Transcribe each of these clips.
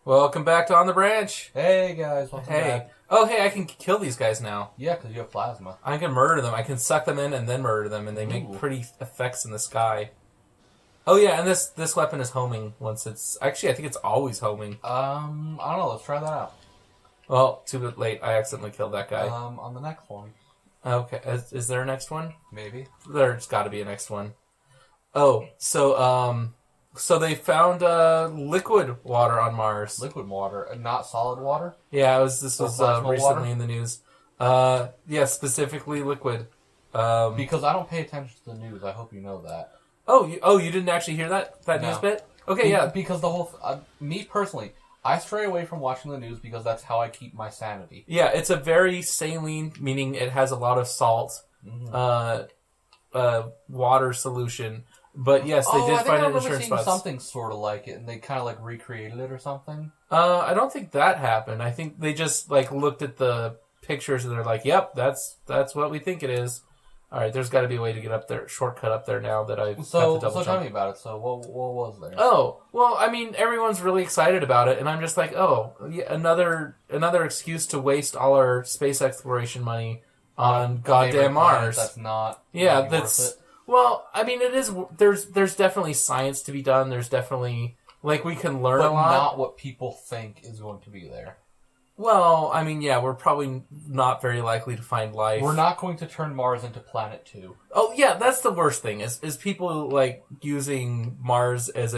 Welcome back to On the Branch. Hey guys, welcome back. Oh, hey, I can kill these guys now. Yeah, because you have plasma. I can murder them. I can suck them in and then murder them, and they make pretty effects in the sky. Oh yeah, and this weapon is homing once it's... Actually, I think it's always homing. I don't know. Let's try that out. Well, too late. I accidentally killed that guy. On the next one. Okay, is there a next one? Maybe. There's got to be a next one. Oh, so they found liquid water on Mars. Liquid water, not solid water? Yeah, this was recently water? in the news. Yeah, specifically liquid. Because I don't pay attention to the news. I hope you know that. Oh, you didn't actually hear that news bit? Okay, yeah. Because the whole... me personally, I stray away from watching the news because that's how I keep my sanity. Yeah, it's a very saline, meaning it has a lot of salt, water solution. But yes, they did find an insurance spots. Something sort of like it, and they kind of like recreated it or something. I don't think that happened. I think they just like looked at the pictures and they're like, "Yep, that's what we think it is." All right, there's got to be a way to get up there, shortcut up there now that I've got the double jump. Tell me about it. So what was there? Oh, well, I mean, everyone's really excited about it, and I'm just like, oh, yeah, another excuse to waste all our space exploration money on goddamn Mars. That's not that's worth it. Well, I mean, it is. There's definitely science to be done. There's definitely we can learn a lot. But not what people think is going to be there. Well, I mean, yeah, we're probably not very likely to find life. We're not going to turn Mars into Planet 2. Oh, yeah, that's the worst thing, is people, like, using Mars as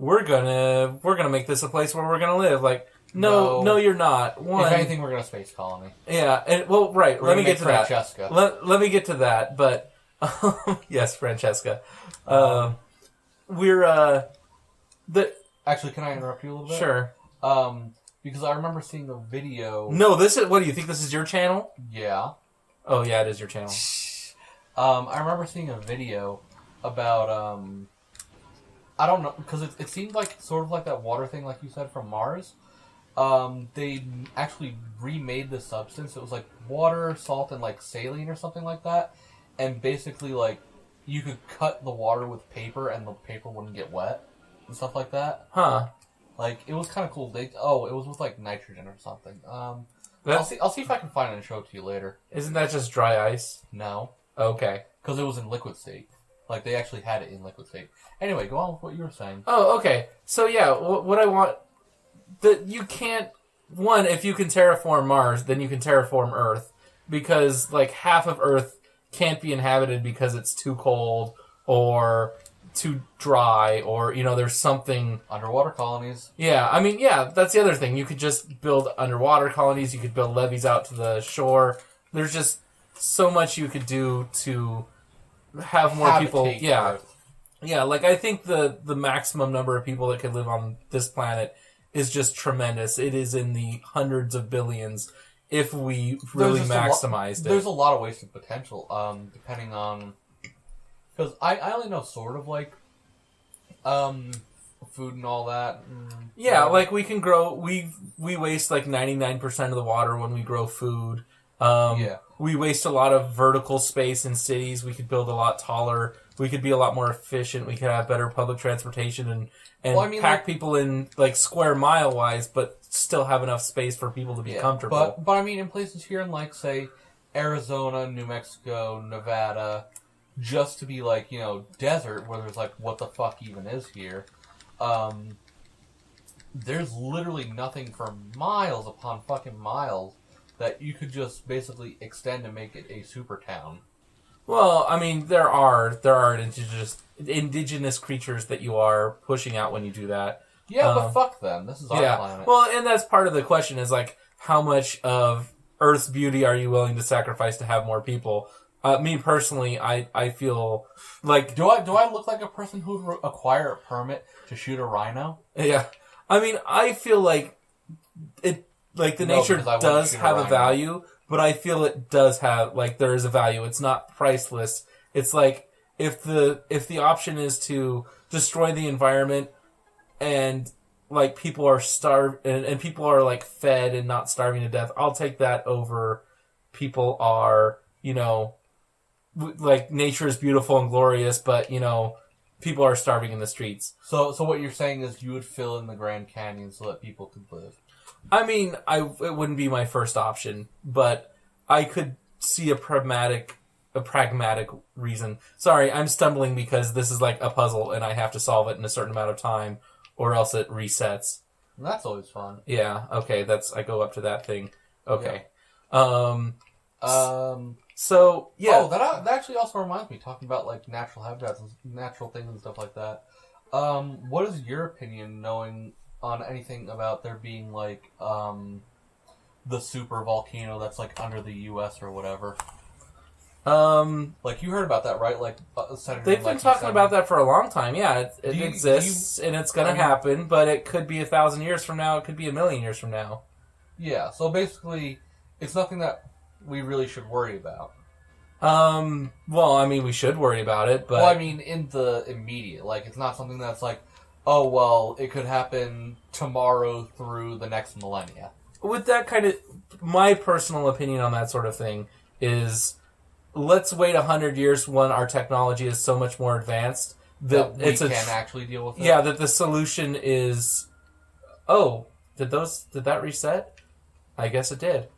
we're gonna make this a place where we're gonna live. Like, no, you're not. If anything, we're gonna space colony. Yeah, and, well, right, let me get to Francesca. that. Let me get to that, but, yes, Francesca. Actually, can I interrupt you a little bit? Sure. Because I remember seeing a video... No, what do you think this is your channel? Yeah. Oh, yeah, it is your channel. I remember seeing a video about, I don't know, because it seemed like, sort of like that water thing, like you said, from Mars. They actually remade the substance. It was like water, salt, and like saline or something like that. And basically, like, you could cut the water with paper and the paper wouldn't get wet and stuff like that. Huh. Like, it was kind of cool. It was with, like, nitrogen or something. I'll see if I can find it and show it to you later. Isn't that just dry ice? No. Okay. Because it was in liquid state. Like, they actually had it in liquid state. Anyway, go on with what you were saying. Oh, okay. So, yeah, what I want... You can't... One, if you can terraform Mars, then you can terraform Earth. Because, like, half of Earth can't be inhabited because it's too cold, or... too dry, or, there's something... Underwater colonies. Yeah, I mean, yeah, that's the other thing. You could just build underwater colonies, you could build levees out to the shore. There's just so much you could do to have more people... Yeah, yeah, like, I think the maximum number of people that could live on this planet is just tremendous. It is in the hundreds of billions if we really maximized it. There's a lot of wasted potential, depending on... Because I only know sort of, like, food and all that. Yeah, like, we can grow... We waste, like, 99% of the water when we grow food. Yeah. We waste a lot of vertical space in cities. We could build a lot taller. We could be a lot more efficient. We could have better public transportation and pack people in, like, square mile-wise, but still have enough space for people to be comfortable. But, I mean, in places here in, like, say, Arizona, New Mexico, Nevada... just to be, like, desert, where there's, like, what the fuck even is here, there's literally nothing for miles upon fucking miles that you could just basically extend and make it a super town. Well, I mean, there are indigenous creatures that you are pushing out when you do that. Yeah, but fuck them. This is our planet. Well, and that's part of the question is, like, how much of Earth's beauty are you willing to sacrifice to have more people? Me personally, I feel like... Do I look like a person who would acquire a permit to shoot a rhino? Yeah. I mean, I feel like nature does have a value, but I feel it does have, like, there is a value. It's not priceless. It's like, if the option is to destroy the environment and, like, people are and people are, like, fed and not starving to death, I'll take that over people are, like, nature is beautiful and glorious, but, people are starving in the streets. So what you're saying is you would fill in the Grand Canyon so that people could live. I mean, it wouldn't be my first option, but I could see a pragmatic reason. Sorry, I'm stumbling because this is like a puzzle and I have to solve it in a certain amount of time, or else it resets. That's always fun. Yeah. Okay. I go up to that thing. Okay. Yeah. So yeah. Oh, that actually also reminds me, talking about like natural habitats and natural things and stuff like that. What is your opinion, knowing on anything about there being like the super volcano that's like under the U.S. or whatever? Like you heard about that, right? Like they've been talking about that for a long time. Yeah, it exists and it's going to happen, but it could be 1,000 years from now. It could be 1,000,000 years from now. Yeah. So basically, it's nothing that we really should worry about. Well, I mean, we should worry about it, but... Well, I mean, in the immediate. Like, it's not something that's like, oh, well, it could happen tomorrow through the next millennia. With that kind of... My personal opinion on that sort of thing is, let's wait 100 years when our technology is so much more advanced that we can actually deal with it. Yeah, that the solution is... Oh, did that reset? I guess it did.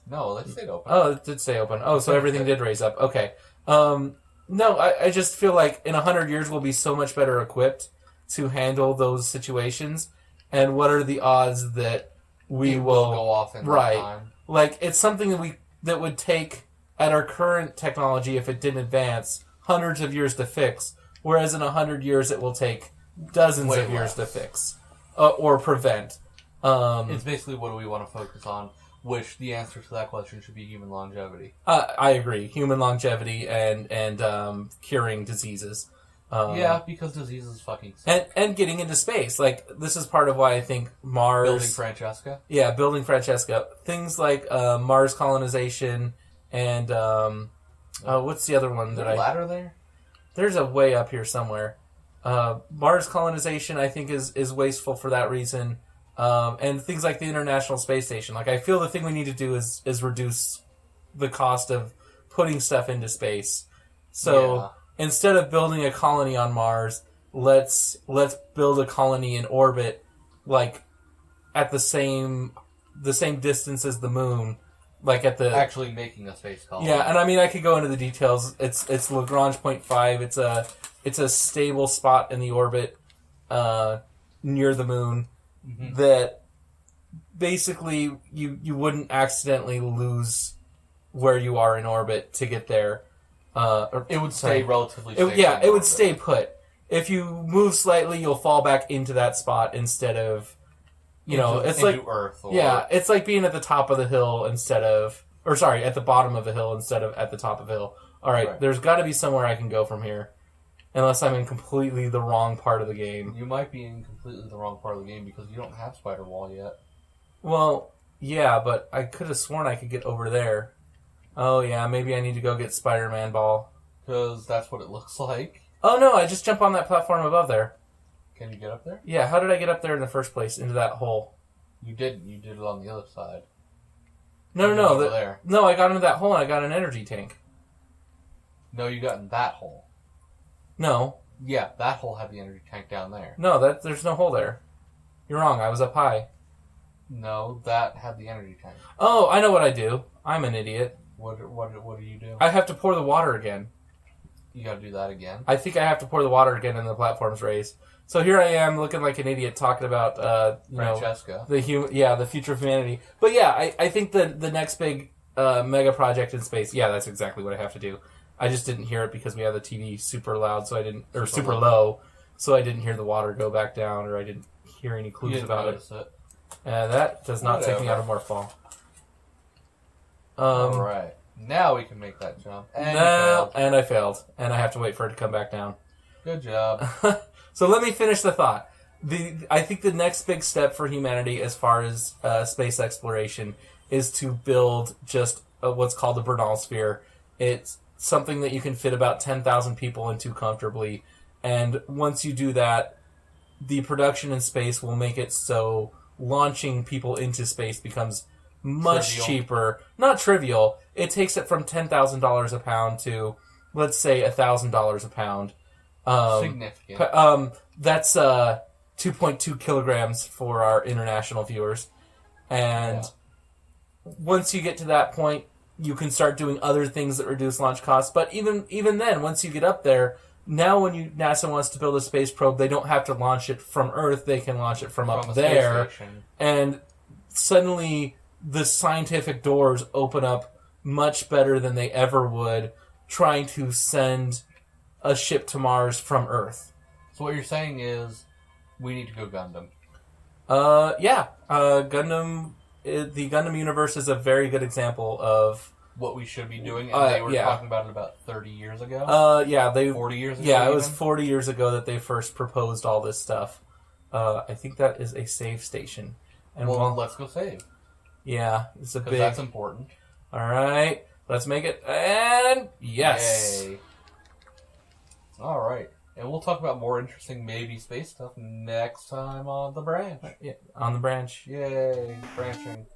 No, they stayed open. Oh, it did stay open. Oh, so everything did raise up. Okay. No, I just feel like in 100 years we'll be so much better equipped to handle those situations. And what are the odds that we will go off in that time? Like, it's something that would take, at our current technology, if it didn't advance, hundreds of years to fix. Whereas in 100 years it will take dozens of years to fix or prevent. It's basically what do we want to focus on. Which the answer to that question should be human longevity. I agree. Human longevity and curing diseases. Yeah, because diseases fucking suck. And getting into space. Like, this is part of why I think Mars... Building Francesca? Yeah, building Francesca. Things like Mars colonization and... what's the other one that a ladder there? There's a way up here somewhere. Mars colonization, I think, is wasteful for that reason. And things like the International Space Station. Like, I feel the thing we need to do is reduce the cost of putting stuff into space. So instead of building a colony on Mars, let's build a colony in orbit, like at the same distance as the moon, like at the actually making a space colony. Yeah, and I mean I could go into the details. It's Lagrange point 5. It's a stable spot in the orbit near the moon. Mm-hmm. That basically you wouldn't accidentally lose where you are in orbit to get there. It would stay relatively stable. It would stay put. If you move slightly, you'll fall back into that spot instead of, it's like Earth. It's like being at the top of the hill at the bottom of the hill instead of at the top of the hill. All right. There's got to be somewhere I can go from here. Unless I'm in completely the wrong part of the game. You might be in completely the wrong part of the game because you don't have Spider Wall yet. Well, yeah, but I could have sworn I could get over there. Oh, yeah, maybe I need to go get Spider-Man Ball. Because that's what it looks like. Oh, no, I just jump on that platform above there. Can you get up there? Yeah, how did I get up there in the first place, into that hole? You didn't. You did it on the other side. No. No, I got into that hole and I got an energy tank. No, you got in that hole. No. Yeah, that hole had the energy tank down there. No, there's no hole there. You're wrong. I was up high. No, that had the energy tank. Oh, I know what I do. I'm an idiot. What do you do? I have to pour the water again. You gotta do that again? I think I have to pour the water again and the platform's raised. So here I am looking like an idiot talking about Francesca. The future of humanity. But yeah, I think the next big mega project in space, that's exactly what I have to do. I just didn't hear it because we have the TV super loud, so I didn't, or super low, so I didn't hear the water go back down, or I didn't hear any clues about it. That does not take me out of Morphball. Alright. Now we can make that jump. And I failed. And I have to wait for it to come back down. Good job. So let me finish the thought. I think the next big step for humanity as far as space exploration is to build just what's called a Bernal sphere. It's something that you can fit about 10,000 people into comfortably. And once you do that, the production in space will make it so launching people into space becomes much cheaper. Not trivial. It takes it from $10,000 a pound to, let's say, $1,000 a pound. Significant. That's 2.2 kilograms for our international viewers. And once you get to that point, you can start doing other things that reduce launch costs. But even then, once you get up there, now when NASA wants to build a space probe, they don't have to launch it from Earth. They can launch it from up there. And suddenly, the scientific doors open up much better than they ever would trying to send a ship to Mars from Earth. So what you're saying is, we need to go Gundam. Gundam. The Gundam universe is a very good example of what we should be doing, and they were talking about it about 30 years ago? 40 years ago? Yeah, it was 40 years ago that they first proposed all this stuff. I think that is a save station. And well, let's go save. Yeah, it's a big... Because that's important. Alright, let's make it, and yes! Yay. Alright. And we'll talk about more interesting maybe space stuff next time on The Branch. Yeah, on The Branch. Yay, branching.